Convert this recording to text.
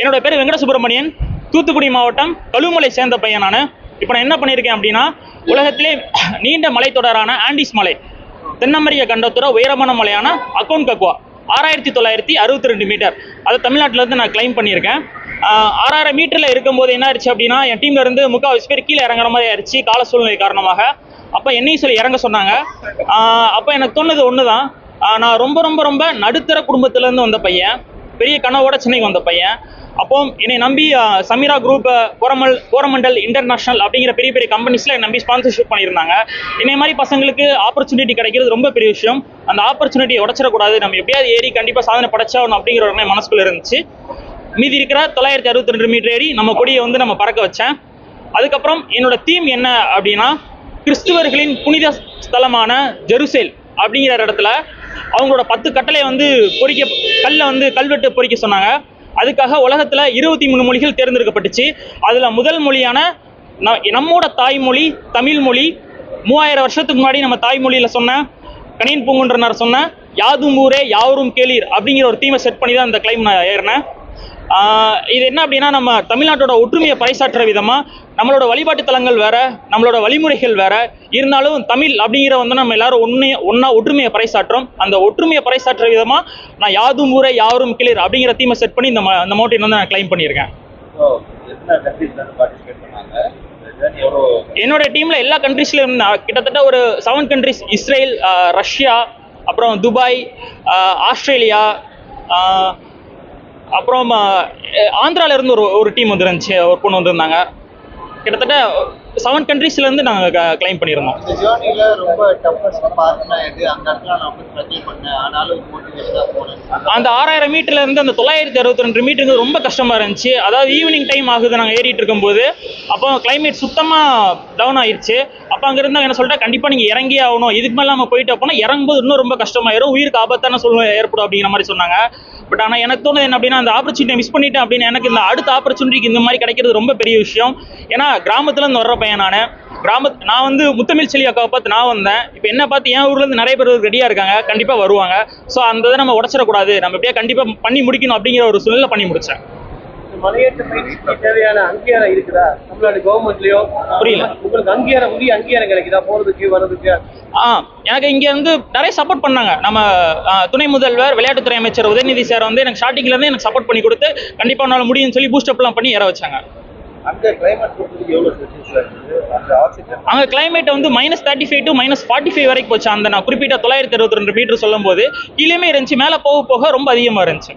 என்னோட பேர் வெங்கட சுப்பிரமணியன், தூத்துக்குடி மாவட்டம் கழுமலை சேர்ந்த பையன் நான். இப்போ நான் என்ன பண்ணியிருக்கேன் அப்படின்னா, உலகத்திலே நீண்ட மலைத்தொடரான ஆண்டிஸ் மலை, தென் அமெரிக்க கண்டத்தோட உயரமான மலையான அக்கோன்ககுவா 6962 மீட்டர், அதை தமிழ்நாட்டிலேருந்து நான் கிளைம் பண்ணியிருக்கேன். 6000 மீட்டரில் இருக்கும்போது என்ன ஆயிடுச்சு அப்படின்னா, என் டீம்ல இருந்து 3/4 பேர் கீழே இறங்குற மாதிரி ஆயிடுச்சு கால சூழ்நிலை காரணமாக. அப்போ என்னையும் சொல்லி இறங்க சொன்னாங்க. அப்போ எனக்கு தோணுது ஒன்று தான், நான் ரொம்ப ரொம்ப ரொம்ப நடுத்தர குடும்பத்திலேருந்து வந்த பையன், பெரிய கனவோட சென்னைக்கு வந்த பையன். அப்போ என்னை நம்பி சமீரா குரூப், கோரமண்டல் இன்டர்நேஷனல் அப்படிங்கிற பெரிய பெரிய கம்பெனிஸ்ல நம்பி ஸ்பான்சர்ஷிப் பண்ணியிருந்தாங்க. இதே மாதிரி பசங்களுக்கு ஆப்பர்ச்சுனிட்டி கிடைக்கிறது ரொம்ப பெரிய விஷயம். அந்த ஆப்பர்ச்சுனிட்டியை உடச்சிடக்கூடாது, நம்ம எப்படியாவது ஏறி கண்டிப்பாக சாதனை படைச்சாகணும் அப்படிங்கிற ஒரு மனசுக்குள்ள இருந்துச்சு. மீதி இருக்கிற 962 மீட்டர் ஏறி நம்ம கொடியை வந்து நம்ம பறக்க வச்சேன். அதுக்கப்புறம் என்னோட தீம் என்ன அப்படின்னா, கிறிஸ்துவர்களின் புனித ஸ்தலமான ஜெருசேல் அப்படிங்கிற இடத்துல அவங்களோட 10 கட்டளை வந்து கல்வெட்டு பொறிக்க சொன்னாங்க. அதுக்காக உலகத்துல 23 மொழிகள் தேர்ந்தெடுக்கப்பட்டுச்சு. அதுல முதல் மொழியான நம்மோட தாய்மொழி தமிழ் மொழி, 3000 வருஷத்துக்கு முன்னாடி நம்ம தாய்மொழியில சொன்ன கணியன் பூங்குன்றனார் சொன்ன யாதும் ஊரே யாவரும் கேளீர் அப்படிங்கிற ஒரு தீமை செட் பண்ணி தான் இந்த கிளைம் நான் ஏறினேன். இது என்ன அப்படின்னா, நம்ம தமிழ்நாட்டோட ஒற்றுமையை பறைசாற்றுற விதமா, நம்மளோட வழிபாட்டு தலங்கள் வேற, நம்மளோட வழிமுறைகள் வேற இருந்தாலும் தமிழ் அப்படிங்கிற வந்து நம்ம எல்லாரும் ஒன்னா ஒற்றுமையை பறைசாற்றோம். அந்த ஒற்றுமையை பறைசாற்றுற விதமா நான் யாதும் ஊரே யாவரும் கேளீர் அப்படிங்கிற தீமை செட் பண்ணி இந்த மவுண்டன் வந்து நான் கிளைம் பண்ணியிருக்கேன். என்னோட டீம்ல எல்லா கண்ட்ரீஸ்லயும் கிட்டத்தட்ட ஒரு 7 கண்ட்ரீஸ், இஸ்ரேல், ரஷ்யா, அப்புறம் துபாய், ஆஸ்திரேலியா, அப்புறம் ஆந்திரால இருந்து ஒரு டீம் வந்துருந்துச்சு, ஒரு பொண்ணு வந்திருந்தாங்க. கிட்டத்தட்ட 7 கண்ட்ரீஸ்ல இருந்து நாங்கள் கிளைம் பண்ணியிருந்தோம். அந்த 6000 மீட்டர்ல இருந்து அந்த 962 மீட்டருக்கு ரொம்ப கஷ்டமா இருந்துச்சு. அதாவது ஈவினிங் டைம் ஆகுது நாங்கள் ஏறிட்டு இருக்கும்போது. அப்போ கிளைமேட் சுத்தமா டவுன் ஆயிடுச்சு. அப்போ அங்க இருந்தாங்க என்ன சொல்லிட்டா, கண்டிப்பா நீங்க இறங்கி ஆகணும், இதுக்கு மேல நம்ம போயிட்டு போனா இறங்கும்போது இன்னும் ரொம்ப கஷ்டமாயிரும், உயிருக்கு ஆபத்தான சூழ்நிலை ஏற்படும் அப்படிங்கிற மாதிரி சொன்னாங்க. பட் ஆனால் எனக்கு தோணுது என்ன அப்படின்னா, அந்த ஆப்பர்ச்சுனிட்டியை மிஸ் பண்ணிட்டேன் அப்படின்னு எனக்கு இந்த அடுத்த ஆப்பர்ச்சுனிட்டிக்கு இந்த மாதிரி கிடைக்கிறது ரொம்ப பெரிய விஷயம். ஏன்னா கிராமத்துல இருந்து வர்ற பையன் நான் வந்து முத்தமிழ் செல்வி அக்காவை பார்த்து நான் வந்தேன். இப்போ என்ன பார்த்து என் ஊர்ல இருந்து நிறைய பேர் ரெடியா இருக்காங்க, கண்டிப்பா வருவாங்க. ஸோ அந்த இதை நம்ம உடச்சிடக்கூடாது, நம்ம எப்படியா கண்டிப்பா பண்ணி முடிக்கணும் அப்படிங்கிற ஒரு சூழ்நிலை பண்ணி முடிச்சேன். மலையேற்ற பயிற்சிக்கு தேவையான அங்கீகாரம் இருக்குதா தமிழ்நாடு கவர்மெண்ட்லயோ? புரியல, உங்களுக்கு அங்கீகாரம் கிடைக்குதா போறதுக்கு வர்றதுக்கு? எனக்கு இங்க வந்து நிறைய சப்போர்ட் பண்ணாங்க. நம்ம துணை முதல்வர் விளையாட்டுத்துறை அமைச்சர் உதயநிதி சார் வந்து எனக்கு ஸ்டார்டிங்ல இருந்து எனக்கு சப்போர்ட் பண்ணி கொடுத்து கண்டிப்பா உன்னால முடியும்னு சொல்லி பூஸ்ட் அப்லாம் பண்ணி ஏற வச்சாங்க. அங்க கிளைமேட் வந்து -35 to -45 வரைக்கும் போச்சு. அந்த நான் குறிப்பிட்ட 962 மீட்டர் சொல்லும் போது கீழே இருந்துச்சு, மேல போக போக ரொம்ப அதிகமா இருந்துச்சு.